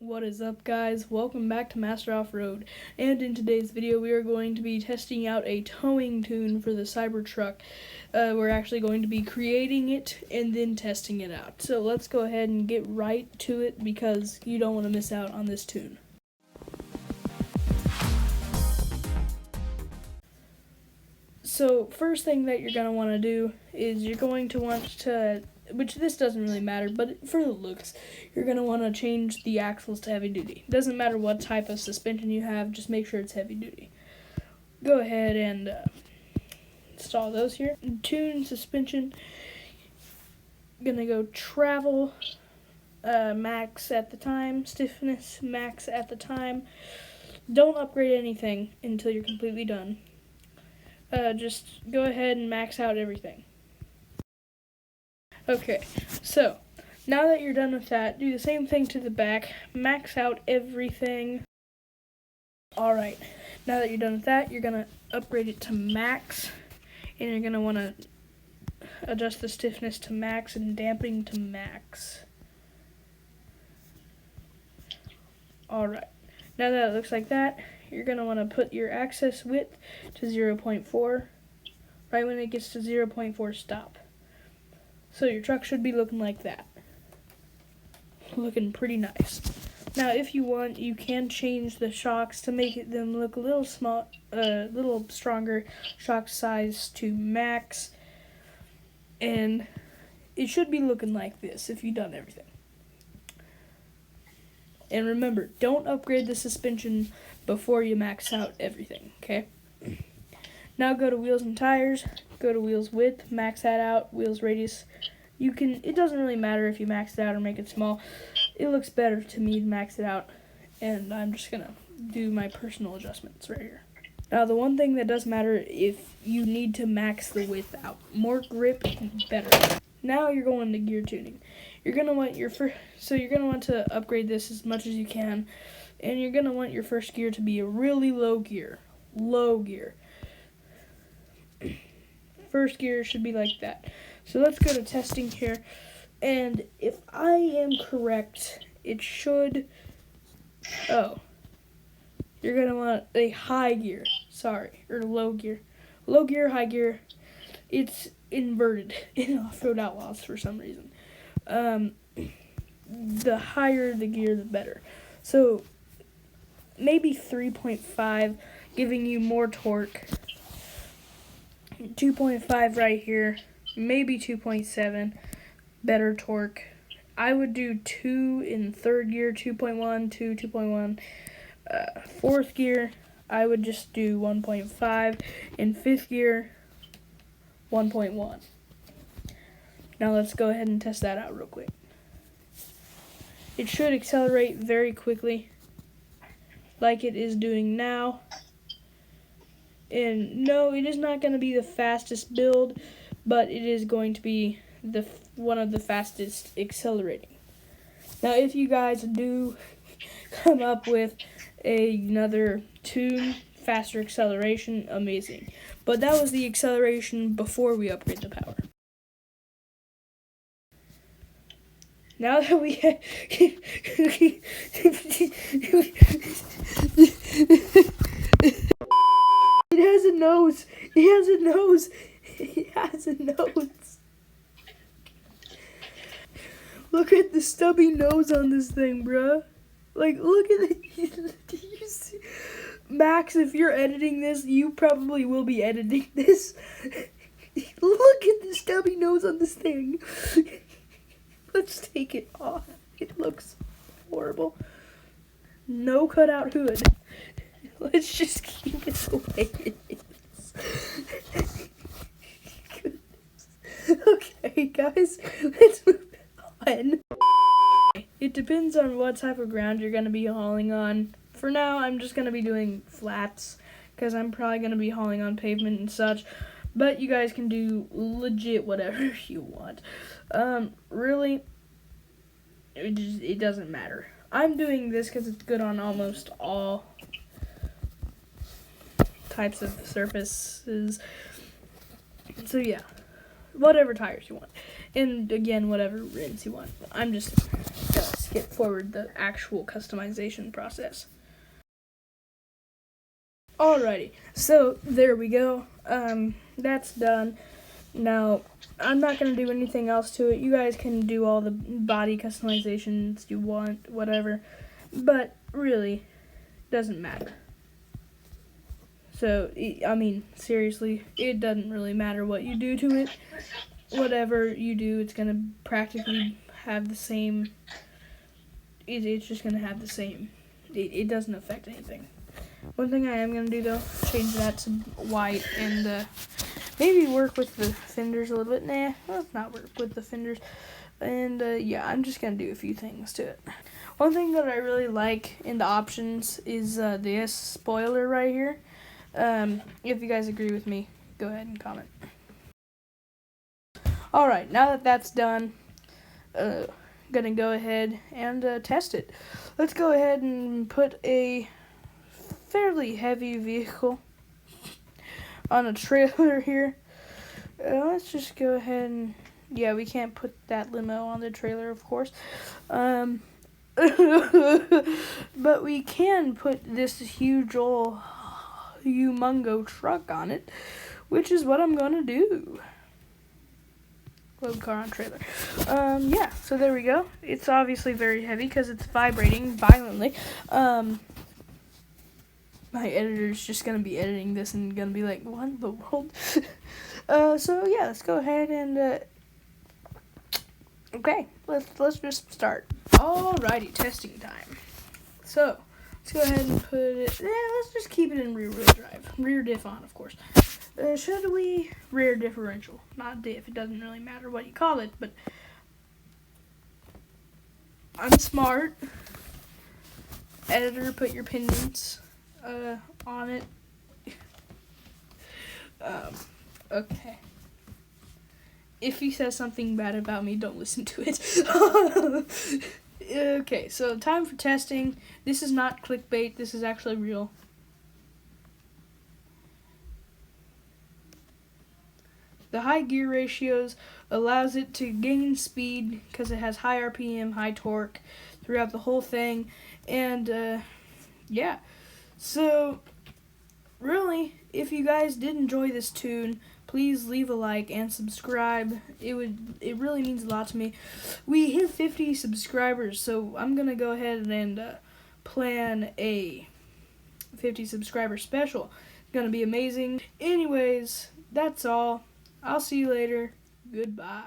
What is up, guys? Welcome back to Master Off-Road, and in today's video we are going to be testing out a towing tune for the Cybertruck. We're actually going to be creating it and then testing it out. So let's go ahead and get right to it because you don't want to miss out on this tune. So first thing that you're going to want to do is you're going to want to, which this doesn't really matter, but for the looks, you're going to want to change the axles to heavy duty. Doesn't matter what type of suspension you have, just make sure it's heavy duty. Go ahead and install those here. Tune suspension, going to go travel, max at the time, stiffness, max at the time. Don't upgrade anything until you're completely done. Just go ahead and max out everything. Okay, so now that you're done with that, do the same thing to the back, max out everything. Alright, now that you're done with that, you're going to upgrade it to max, and you're going to want to adjust the stiffness to max and dampening to max. Alright, now that it looks like that, you're going to want to put your access width to 0.4. Right when it gets to 0.4, stop. So your truck should be looking like that. Looking pretty nice. Now if you want, you can change the shocks to make them look a little small, little stronger. Shock size to max. And it should be looking like this if you've done everything. And remember, don't upgrade the suspension before you max out everything, okay? Now go to wheels and tires, go to wheels width, max that out, wheels radius. It doesn't really matter if you max it out or make it small. It looks better to me to max it out, and I'm just gonna do my personal adjustments right here. Now the one thing that does matter, if you need to max the width out. More grip, better. Now you're going to gear tuning. You're gonna want you're gonna want to upgrade this as much as you can, and you're gonna want your first gear to be a really low gear. Low gear. First gear should be like that. So let's go to testing here, and if I am correct, it should. Oh, you're gonna want a high gear. Sorry, or low gear. Low gear, high gear. It's inverted in Off-road Outlaws for some reason. The higher the gear, the better. So maybe 3.5, giving you more torque. 2.5 right here, maybe 2.7, better torque. I would do 2 in third gear, 2.1, 2.1. Fourth gear, I would just do 1.5. In fifth gear, 1.1. Now let's go ahead and test that out real quick. It should accelerate very quickly, like it is doing now. And no, it is not going to be the fastest build, but it is going to be one of the fastest accelerating. Now, if you guys do come up with another tune, faster acceleration, amazing. But that was the acceleration before we upgrade the power. Now that we It has a nose. It has a nose. It has a nose. Look at the stubby nose on this thing, bruh. Like, look at it. Do you see? Max, if you're editing this, you probably will be editing this. Look at the stubby nose on this thing. Let's take it off. It looks horrible. No cutout hood. Let's just keep it the way it is. Okay, guys, let's move on. It depends on what type of ground you're going to be hauling on. For now, I'm just going to be doing flats, because I'm probably going to be hauling on pavement and such. But you guys can do legit whatever you want. Really, it doesn't matter. I'm doing this because it's good on almost all types of surfaces. So yeah, whatever tires you want. And again, whatever rims you want. I'm just gonna skip skip forward the actual customization process. Alrighty, so there we go. That's done. Now, I'm not going to do anything else to it. You guys can do all the body customizations you want, whatever. But, really, doesn't matter. So, I mean, seriously, it doesn't really matter what you do to it. Whatever you do, it's going to practically have the same. It's just going to have the same. It doesn't affect anything. One thing I am going to do, though, change that to white and maybe work with the fenders a little bit. Nah, let's not work with the fenders. And, yeah, I'm just going to do a few things to it. One thing that I really like in the options is this spoiler right here. If you guys agree with me, go ahead and comment. Alright, now that that's done, gonna go ahead and test it. Let's go ahead and put a fairly heavy vehicle on a trailer here. Let's just go ahead and, yeah, we can't put that limo on the trailer, of course. But we can put this huge old humongo truck on it, which is what I'm gonna do. Load car on trailer. Yeah, so there we go. It's obviously very heavy because it's vibrating violently. My editor's just going to be editing this and going to be like, what in the world? So yeah, let's go ahead and, okay, let's just start. Alrighty, testing time. So, let's go ahead and put it, let's just keep it in rear-wheel drive. Rear diff on, of course. Should we? Rear differential, not diff. It doesn't really matter what you call it, but I'm smart. Editor, put your opinions on it. Okay. If he says something bad about me, don't listen to it. Okay, so time for testing. This is not clickbait. This is actually real. The high gear ratios allows it to gain speed because it has high RPM, high torque throughout the whole thing. And, yeah. So, really, if you guys did enjoy this tune, please leave a like and subscribe. It really means a lot to me. We hit 50 subscribers, so I'm going to go ahead and plan a 50 subscriber special. It's going to be amazing. Anyways, that's all. I'll see you later. Goodbye.